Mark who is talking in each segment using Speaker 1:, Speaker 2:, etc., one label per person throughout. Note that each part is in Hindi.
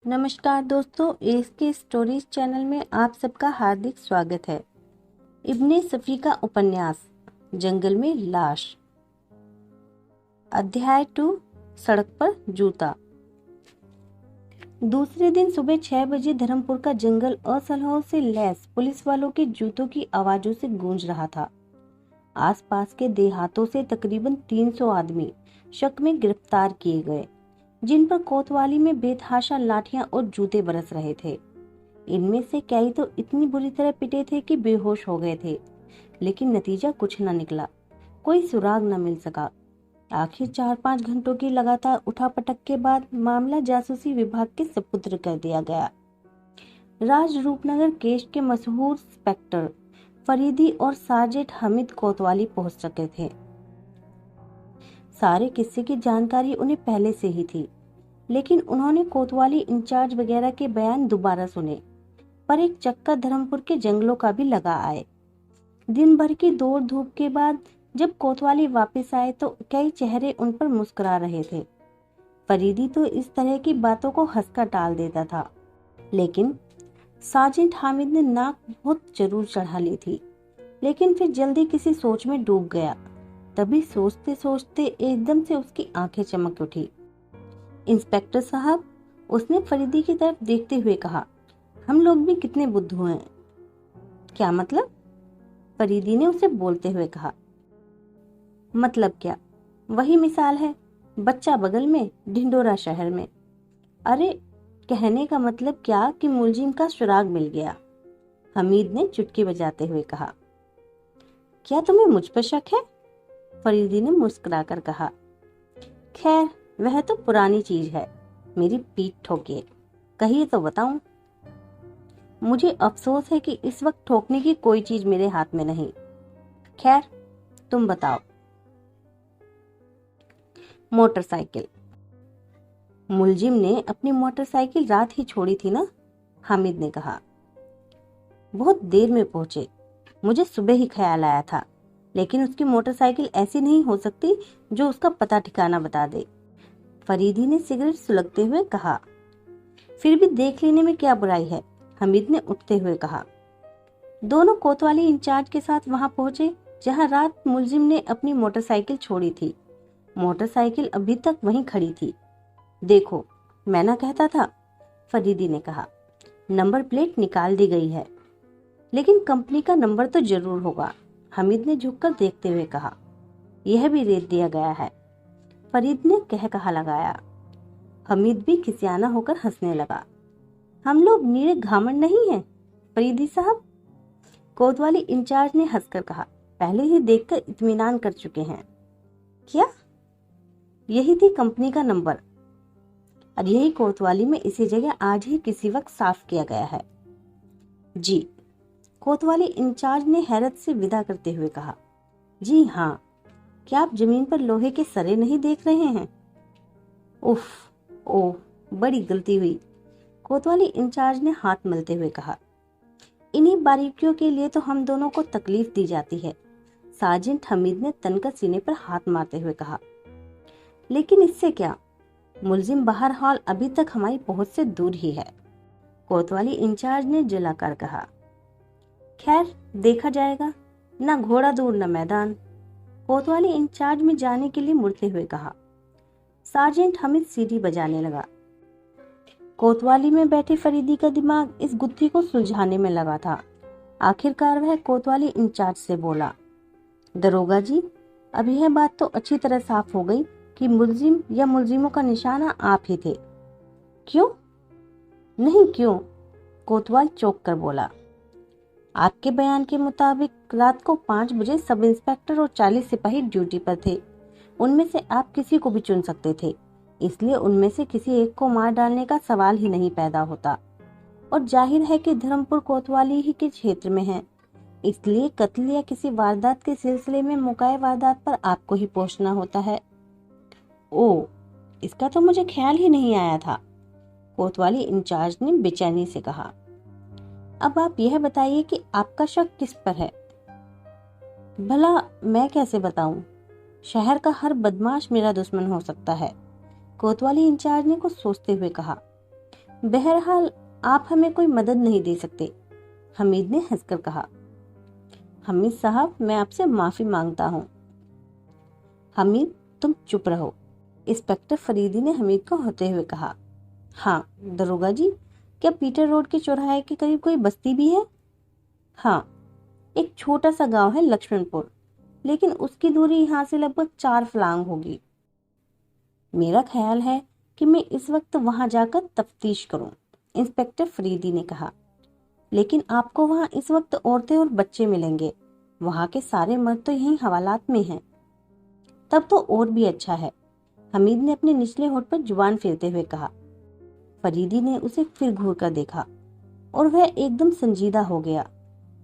Speaker 1: नमस्कार दोस्तों, एसके स्टोरीज चैनल में आप सबका हार्दिक स्वागत है। इब्ने सफी का उपन्यास जंगल में लाश, अध्याय 2, सड़क पर जूता। दूसरे दिन सुबह 6 बजे धर्मपुर का जंगल असलहों से लैस पुलिस वालों के जूतों की आवाजों से गूंज रहा था। आसपास के देहातों से तकरीबन 300 आदमी शक में गिरफ्तार किए गए, जिन पर कोतवाली में बेतहाशा लाठियां और जूते बरस रहे थे। इनमें से कई तो इतनी बुरी तरह पिटे थे कि बेहोश हो गए थे, लेकिन नतीजा कुछ न निकला। कोई सुराग न मिल सका। आखिर 4-5 घंटों की लगातार उठापटक के बाद मामला जासूसी विभाग के सुपुर्द कर दिया गया। राज रूपनगर केस के मशहूर इंस्पेक्टर फरीदी और सार्जेंट हमीद कोतवाली पहुंच सके थे। सारे किस्से की जानकारी उन्हें पहले से ही थी, लेकिन उन्होंने कोतवाली इंचार्ज वगैरह के बयान दोबारा सुने, पर एक चक्कर धर्मपुर के जंगलों का भी लगा आए। दिन भर की दौड़ धूप के बाद जब कोतवाली वापस आए तो कई चेहरे उन पर मुस्कुरा रहे थे। फरीदी तो इस तरह की बातों को हंसकर टाल देता था, लेकिन सार्जेंट हामिद ने नाक बहुत जरूर चढ़ा ली थी, लेकिन फिर जल्दी किसी सोच में डूब गया। तभी सोचते सोचते एकदम से उसकी आंखें चमक उठी। इंस्पेक्टर साहब, उसने फरीदी की तरफ देखते हुए कहा, हम लोग भी कितने बुद्धू हैं। क्या मतलब? फरीदी ने उसे बोलते हुए कहा। मतलब क्या? वही मिसाल है, बच्चा बगल में, ढिंडोरा शहर में। अरे, कहने का मतलब क्या कि मुलजिम का सुराग मिल गया, हमीद ने चुटकी बजाते हुए कहा। क्या तुम्हें मुझ पर शक है? फरीदी ने मुस्कुराकर कहा। खैर, वह तो पुरानी चीज है, मेरी पीठ ठोके। कहिए तो बताऊं। मुझे अफसोस है कि इस वक्त ठोकने की कोई चीज मेरे हाथ में नहीं। खैर, तुम बताओ। मोटरसाइकिल। मुलजिम ने अपनी मोटरसाइकिल रात ही छोड़ी थी ना, हामिद ने कहा। बहुत देर में पहुंचे, मुझे सुबह ही ख्याल आया था, लेकिन उसकी मोटरसाइकिल ऐसी नहीं हो सकती जो उसका पता ठिकाना बता दे, फरीदी ने सिगरेट सुलगते हुए कहा। फिर भी देख लेने में क्या बुराई है, हमीद ने उठते हुए कहा। दोनों कोतवाली इंचार्ज के साथ वहां पहुंचे जहां रात मुलजिम ने अपनी मोटरसाइकिल छोड़ी थी। मोटरसाइकिल अभी तक वहीं खड़ी थी। देखो, मैं ना कहता था, फरीदी ने कहा। नंबर प्लेट निकाल दी गई है, लेकिन कंपनी का नंबर तो जरूर होगा, हमीद ने झुककर देखते हुए कहा। यह भी रेत दिया गया है, फरीद ने कहा लगाया। हमीद भी खिसियाना होकर हंसने लगा। हम लोग नीरे घामंड नहीं हैं, फरीदी साहब, कोतवाली इंचार्ज ने हंसकर कहा। पहले ही देखकर इत्मीनान कर चुके हैं। क्या? यही थी कंपनी का नंबर, और यही कोतवाली में इसी जगह आज ही किसी वक्त साफ किया गया है। जी, कोतवाली इंचार्ज ने हैरत से विदा करते हुए कहा। जी हाँ, क्या आप जमीन पर लोहे के सरे नहीं देख रहे हैं? उफ, ओह, बड़ी गलती हुई, कोतवाली इंचार्ज ने हाथ मलते हुए कहा। इन्हीं बारीकियों के लिए तो हम दोनों को तकलीफ दी जाती है, सार्जेंट हमीद ने तनकर सीने पर हाथ मारते हुए कहा। लेकिन इससे क्या, मुलजिम बहरहाल अभी तक हमारी पहुंच से दूर ही है, कोतवाली इंचार्ज ने जलाकर कहा। खैर, देखा जाएगा, न घोड़ा दूर न मैदान, कोतवाली इंचार्ज में जाने के लिए मुड़ते हुए कहा। सार्जेंट हमीद सीढ़ी बजाने लगा। कोतवाली में बैठे फरीदी का दिमाग इस गुत्थी को सुलझाने में लगा था। आखिरकार वह कोतवाली इंचार्ज से बोला। दरोगा जी, अब यह बात तो अच्छी तरह साफ हो गई कि मुलजिम या मुलजिमों का निशाना आप ही थे। क्यों? नहीं क्यों, कोतवाल चौंक कर बोला। आपके बयान के मुताबिक रात को 5 बजे सब इंस्पेक्टर और 40 सिपाही ड्यूटी पर थे। उनमें से आप किसी को भी चुन सकते थे, इसलिए उनमें से किसी एक को मार डालने का सवाल ही नहीं पैदा होता। और जाहिर है कि धर्मपुर कोतवाली ही के क्षेत्र में है, इसलिए कत्ल या किसी वारदात के सिलसिले में मुकाए वारदात पर आपको ही पहुंचना होता है। ओ, इसका तो मुझे ख्याल ही नहीं आया था, कोतवाली इंचार्ज ने बेचैनी से कहा। अब आप यह बताइए कि आपका शक किस पर है? भला मैं कैसे बताऊं? शहर का हर बदमाश मेरा दुश्मन हो सकता है, कोतवाली इंचार्ज ने कुछ सोचते हुए कहा। बहरहाल आप हमें कोई मदद नहीं दे सकते, हमीद ने हंसकर कहा। हमीद साहब, मैं आपसे माफी मांगता हूँ। हमीद, तुम चुप रहो, इंस्पेक्टर फरीदी ने हमीद को होते हुए कहा। हाँ दरोगा जी, क्या पीटर रोड के चौराहे के करीब कोई बस्ती भी है? हाँ, एक छोटा सा गांव है लक्ष्मणपुर, लेकिन उसकी दूरी यहाँ से लगभग 4 फलांग होगी। मेरा ख्याल है कि मैं इस वक्त वहां जाकर तफ्तीश करूं, इंस्पेक्टर फरीदी ने कहा। लेकिन आपको वहां इस वक्त औरतें और बच्चे मिलेंगे, वहां के सारे मर्द तो यहीं हवालात में हैं। तब तो और भी अच्छा है, हमीद ने अपने निचले होठ पर जुबान फेरते हुए कहा। फरीदी ने उसे फिर घूर कर देखा और वह एकदम संजीदा हो गया,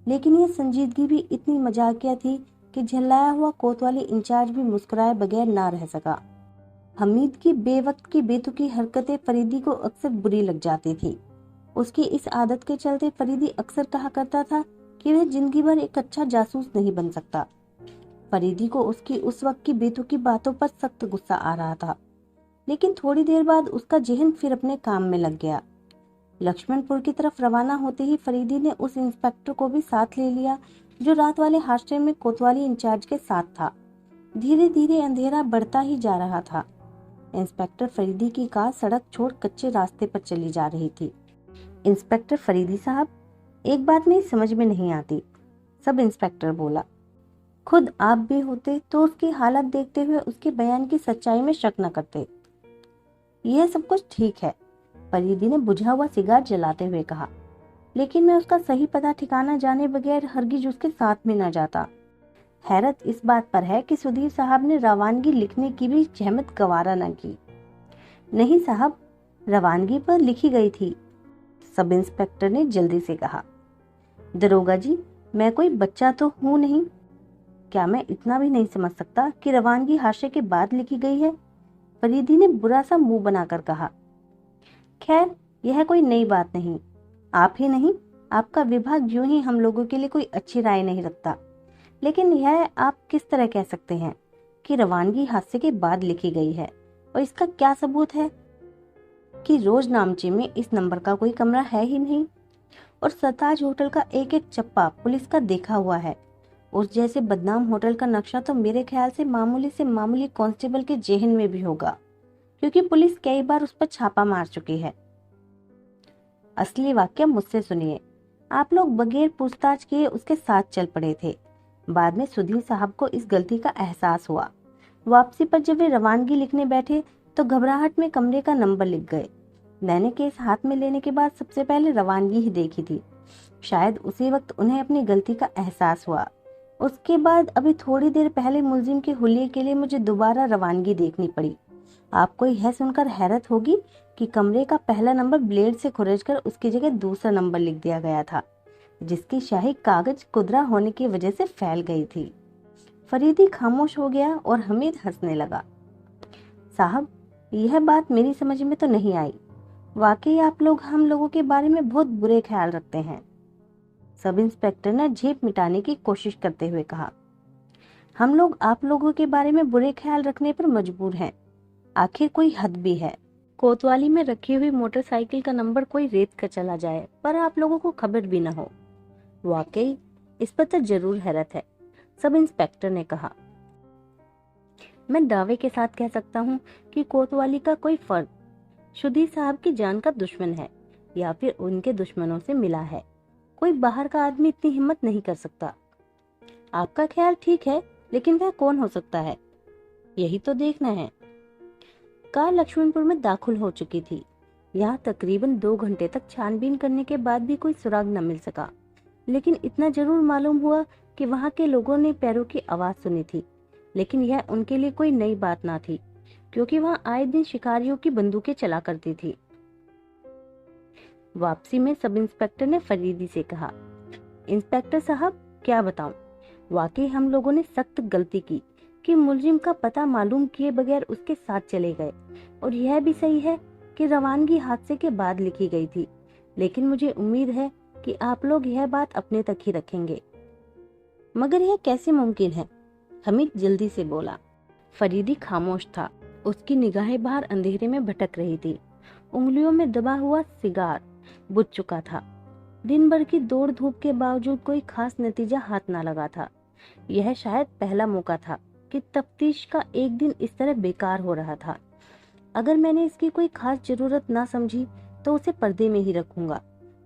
Speaker 1: लेकिन यह संजीदगी भी इतनी मजाकिया थी कि झल्लाया हुआ कोतवाली इंचार्ज भी मुस्कुराए बगैर ना रह सका। हमीद की बेवक्त की बेतुकी हरकतें फरीदी को अक्सर बुरी लग जाती थी। उसकी इस आदत के चलते फरीदी अक्सर कहा करता था कि वह जिंदगी भर एक अच्छा जासूस नहीं बन सकता। फरीदी को उसकी उस वक्त की बेतुकी बातों पर सख्त गुस्सा आ रहा था, लेकिन थोड़ी देर बाद उसका जहन फिर अपने काम में लग गया। लक्ष्मणपुर की तरफ रवाना होते ही फरीदी ने उस इंस्पेक्टर को भी साथ ले लिया जो रात वाले हादसे में कोतवाली इंचार्ज के साथ था। धीरे धीरे अंधेरा बढ़ता ही जा रहा था। इंस्पेक्टर फरीदी की कार सड़क छोड़ कच्चे रास्ते पर चली जा रही थी। इंस्पेक्टर फरीदी साहब, एक बात मेरी समझ में नहीं आती, सब इंस्पेक्टर बोला। खुद आप भी होते तो उसकी हालत देखते हुए उसके बयान की सच्चाई में शक न करते। यह सब कुछ ठीक है, फरीदी ने बुझा हुआ सिगार जलाते हुए कहा, लेकिन मैं उसका सही पता ठिकाना जाने बगैर हरगिज उसके साथ में न जाता। हैरत इस बात पर है कि सुधीर साहब ने रवानगी लिखने की भी जहमत गवारा न की। नहीं साहब, रवानगी पर लिखी गई थी, सब इंस्पेक्टर ने जल्दी से कहा। दरोगा जी, मैं कोई बच्चा तो हूं नहीं, क्या मैं इतना भी नहीं समझ सकता कि रवानगी हादसे के बाद लिखी गई है? फरीदी ने बुरा सा मुंह बनाकर कहा। खैर, यह कोई नई बात नहीं, आप ही नहीं, आपका विभाग यूं ही हम लोगों के लिए कोई अच्छी राय नहीं रखता। लेकिन यह आप किस तरह कह सकते हैं कि रवानगी हादसे के बाद लिखी गई है, और इसका क्या सबूत है कि रोज नामचे में इस नंबर का कोई कमरा है ही नहीं, और सरताज होटल का एक एक चप्पा पुलिस का देखा हुआ है। उस जैसे बदनाम होटल का नक्शा तो मेरे ख्याल से मामूली कांस्टेबल के जेहन में भी होगा, क्योंकि पुलिस कई बार उस पर छापा मार चुकी है। असली वाक्य मुझसे सुनिए। आप लोग बगैर पूछताछ किए उसके साथ चल पड़े थे। बाद में सुधीर साहब को इस गलती का एहसास हुआ। वापसी पर जब वे रवानगी लिखने बैठे तो घबराहट में कमरे का नंबर लिख गए। मैंने केस हाथ में लेने के बाद सबसे पहले रवानगी ही देखी थी। शायद उसी वक्त उन्हें अपनी गलती का एहसास हुआ। उसके बाद अभी थोड़ी देर पहले मुलजिम के हुलिये के लिए मुझे दोबारा रवानगी देखनी पड़ी। आपको यह सुनकर हैरत होगी कि कमरे का पहला नंबर ब्लेड से खुरचकर उसकी जगह दूसरा नंबर लिख दिया गया था, जिसकी शाही कागज कुदरा होने की वजह से फैल गई थी। फरीदी खामोश हो गया और हमीद हंसने लगा। साहब, यह बात मेरी समझ में तो नहीं आई। वाकई आप लोग हम लोगों के बारे में बहुत बुरे ख्याल रखते हैं, सब इंस्पेक्टर ने झेप मिटाने की कोशिश करते हुए कहा। हम लोग आप लोगों के बारे में बुरे ख्याल रखने पर मजबूर हैं, आखिर कोई हद भी है। कोतवाली में रखी हुई मोटरसाइकिल का नंबर कोई रेत कर चला जाए पर आप लोगों को खबर भी न हो, वाकई इस पर तो जरूर हैरत है, सब इंस्पेक्टर ने कहा। मैं दावे के साथ कह सकता हूँ कि कोतवाली का कोई फर्द सुधीर साहब की जान का दुश्मन है या फिर उनके दुश्मनों से मिला है। कोई बाहर का आदमी इतनी हिम्मत नहीं कर सकता। आपका ख्याल ठीक है, लेकिन वह कौन हो सकता है, यही तो देखना है। कार लक्ष्मणपुर में दाखिल हो चुकी थी। यहाँ तकरीबन 2 घंटे तक छानबीन करने के बाद भी कोई सुराग न मिल सका, लेकिन इतना जरूर मालूम हुआ कि वहाँ के लोगों ने पैरों की आवाज सुनी थी। लेकिन यह उनके लिए कोई नई बात ना थी, क्योंकि वहाँ आए दिन शिकारियों की बंदूकें चला करती थी। वापसी में सब इंस्पेक्टर ने फरीदी से कहा, इंस्पेक्टर साहब, क्या बताऊं, वाकई हम लोगों ने सख्त गलती की कि मुलजिम का पता मालूम किए बगैर उसके साथ चले गए। और यह भी सही है कि रवानगी हादसे के बाद लिखी गई थी, लेकिन मुझे उम्मीद है कि आप लोग यह बात अपने तक ही रखेंगे। मगर यह कैसे मुमकिन है, हमीद जल्दी से बोला। फरीदी खामोश था, उसकी निगाहें बाहर अंधेरे में भटक रही थी। उंगलियों में दबा हुआ सिगार बुझ चुका था। दिन भर की दौड़ धूप के बावजूद कोई खास नतीजा हाथ ना लगा था। यह शायद पहला मौका था कि तफ्तीश का एक दिन इस तरह बेकार हो रहा था। अगर मैंने इसकी कोई खास जरूरत ना समझी तो उसे पर्दे में ही रखूंगा,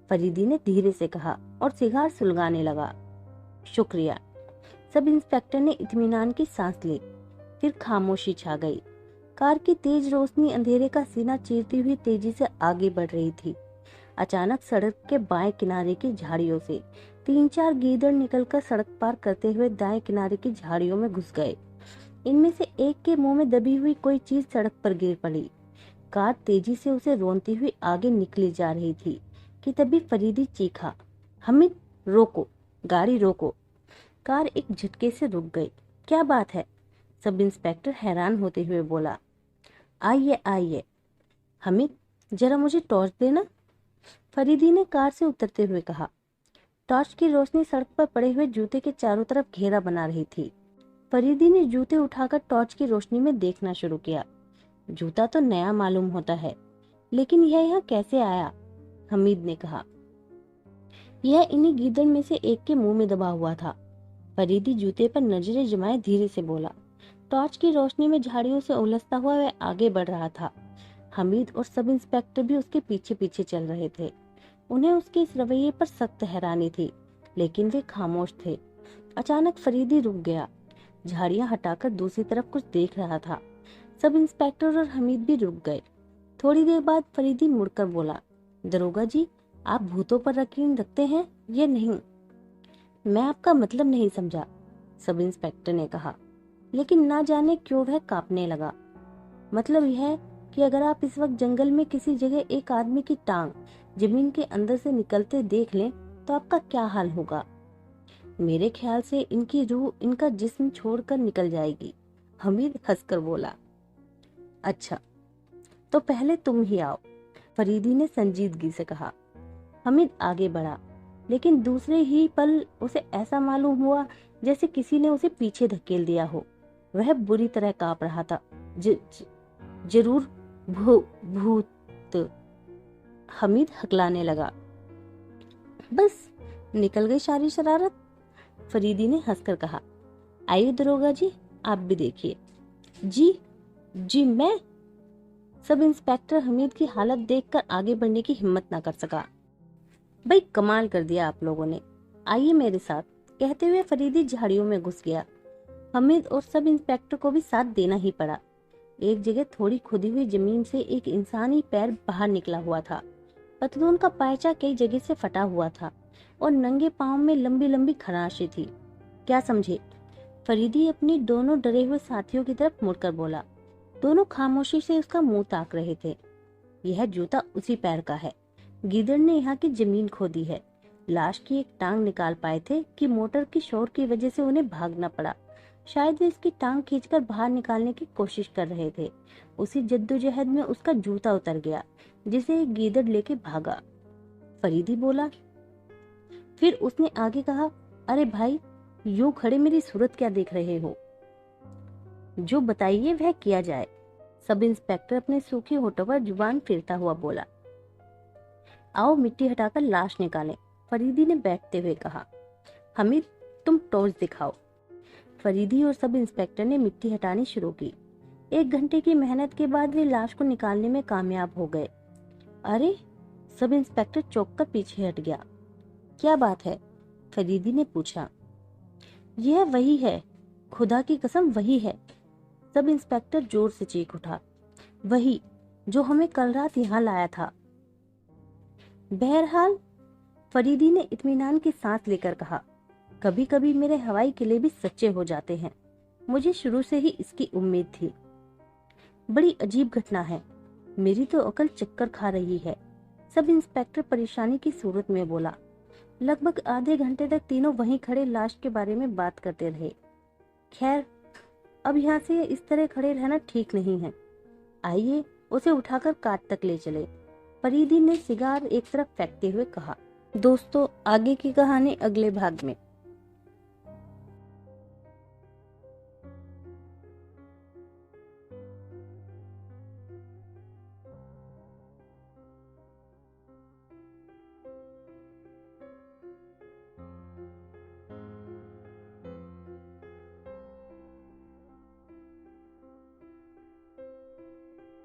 Speaker 1: फरीदी ने धीरे से कहा और सिगार सुलगाने लगा। शुक्रिया। सब इंस्पेक्टर ने इत्मीनान की सांस ली। फिर खामोशी छा गई। कार की तेज रोशनी अंधेरे का सीना चीरती हुई तेजी से आगे बढ़ रही थी। अचानक सड़क के बाएं किनारे की झाड़ियों से 3-4 गीदड़ निकलकर सड़क पार करते हुए दाएं किनारे की झाड़ियों में घुस गए। इनमें से एक के मुंह में दबी हुई कोई चीज सड़क पर गिर पड़ी। कार तेजी से उसे रोनती हुई आगे निकली जा रही थी कि तभी फरीदी चीखा, हमीद रोको, गाड़ी रोको। कार एक झटके से रुक गई। क्या बात है? सब इंस्पेक्टर हैरान होते हुए बोला। आइए आइए। हमीद, जरा मुझे टॉर्च देना, फरीदी ने कार से उतरते हुए कहा। टॉर्च की रोशनी सड़क पर पड़े हुए जूते के चारों तरफ घेरा बना रही थी। फरीदी ने जूते उठाकर टॉर्च की रोशनी में देखना शुरू किया। जूता तो नया मालूम होता है, लेकिन यह यहाँ कैसे आया? हमीद ने कहा। यह इन्हीं गीदड़ में से एक के मुंह में दबा हुआ था। फरीदी जूते पर नजरें जमाए धीरे से बोला। टॉर्च की रोशनी में झाड़ियों से उलझता हुआ वह आगे बढ़ रहा था। हमीद और सब इंस्पेक्टर भी उसके पीछे पीछे चल रहे थे। उन्हें उसके इस रवैये पर सख्त हैरानी थी, लेकिन वे खामोश थे। अचानक फरीदी रुक गया। झाड़ियां हटाकर दूसरी तरफ कुछ देख रहा था। सब इंस्पेक्टर और हमीद भी रुक गए। थोड़ी देर बाद फरीदी मुड़कर बोला, दरोगा जी, आप भूतों पर यकीन रखते हैं या नहीं? मैं आपका मतलब नहीं समझा, सब इंस्पेक्टर ने कहा, लेकिन ना जाने क्यों वह कांपने लगा। मतलब यह है कि अगर आप इस वक्त जंगल में किसी जगह एक आदमी की टांग जमीन के अंदर से निकलते देख लें तो आपका क्या हाल होगा? मेरे ख्याल से इनकी रूह इनका जिस्म छोड़कर निकल जाएगी, हमीद हंसकर बोला। अच्छा, तो पहले तुम ही आओ, फरीदी ने संजीदगी से कहा। हमीद आगे बढ़ा, लेकिन दूसरे ही पल उसे ऐसा मालूम हुआ जैसे किसी ने उसे पीछे धकेल दिया हो। वह बुरी तरह कांप रहा था। जरूर भूत, हमीद हकलाने लगा। बस निकल गई सारी शरारत, फरीदी ने हंसकर कहा। आइए दरोगा जी, आप भी देखिए। जी मैं। सब इंस्पेक्टर हमीद की हालत देखकर आगे बढ़ने की हिम्मत ना कर सका। भाई कमाल कर दिया आप लोगों ने, आइए मेरे साथ, कहते हुए फरीदी झाड़ियों में घुस गया। हमीद और सब इंस्पेक्टर को भी साथ देना ही पड़ा। एक जगह थोड़ी खुदी हुई जमीन से एक इंसानी पैर बाहर निकला हुआ था। पतलून का पायचा कई जगह से फटा हुआ था और नंगे पांव में लंबी लंबी खराशें थी। क्या समझे? फरीदी अपनी दोनों डरे हुए साथियों की तरफ मुड़कर बोला। दोनों खामोशी से उसका मुंह ताक रहे थे। यह जूता उसी पैर का है। गीदड़ ने यहाँ की जमीन खोदी है। लाश की एक टांग निकाल पाए थे कि मोटर की शोर की वजह से उन्हें भागना पड़ा। शायद वे इसकी टांग खींचकर बाहर निकालने की कोशिश कर रहे थे। उसी जद्दोजहद में उसका जूता उतर गया, जिसे एक गीदड़ लेके भागा, फरीदी बोला। फिर उसने आगे कहा, अरे भाई, यूं खड़े मेरी सूरत क्या देख रहे हो? जो बताइए वह किया जाए, सब इंस्पेक्टर अपने सूखे होठों पर जुबान फिरता हुआ बोला। आओ मिट्टी हटाकर लाश निकालें, फरीदी ने बैठते हुए कहा। हमीद, तुम टॉर्च दिखाओ। फरीदी और सब इंस्पेक्टर ने मिट्टी हटानी शुरू की। 1 घंटे की मेहनत के बाद वे लाश को निकालने में कामयाब हो गए। अरे, सब इंस्पेक्टर चौंक कर पीछे हट गया। क्या बात है? फरीदी ने पूछा। यह वही है, खुदा की कसम वही है, सब इंस्पेक्टर जोर से चीख उठा। वही जो हमें कल रात यहाँ लाया था। बहरहाल, फरीदी ने इत्मीनान की सांस लेकर कहा, कभी कभी मेरे हवाई किले भी सच्चे हो जाते हैं। मुझे शुरू से ही इसकी उम्मीद थी। बड़ी अजीब घटना है, मेरी तो अकल चक्कर खा रही है, सब इंस्पेक्टर परेशानी की सूरत में बोला। लगभग आधे घंटे तक तीनों वहीं खड़े लाश के बारे में बात करते रहे। खैर, अब यहाँ से इस तरह खड़े रहना ठीक नहीं है। आइए उसे उठाकर काट तक ले चले, फरीदी ने सिगार एक तरफ फेंकते हुए कहा। दोस्तों, आगे की कहानी अगले भाग में।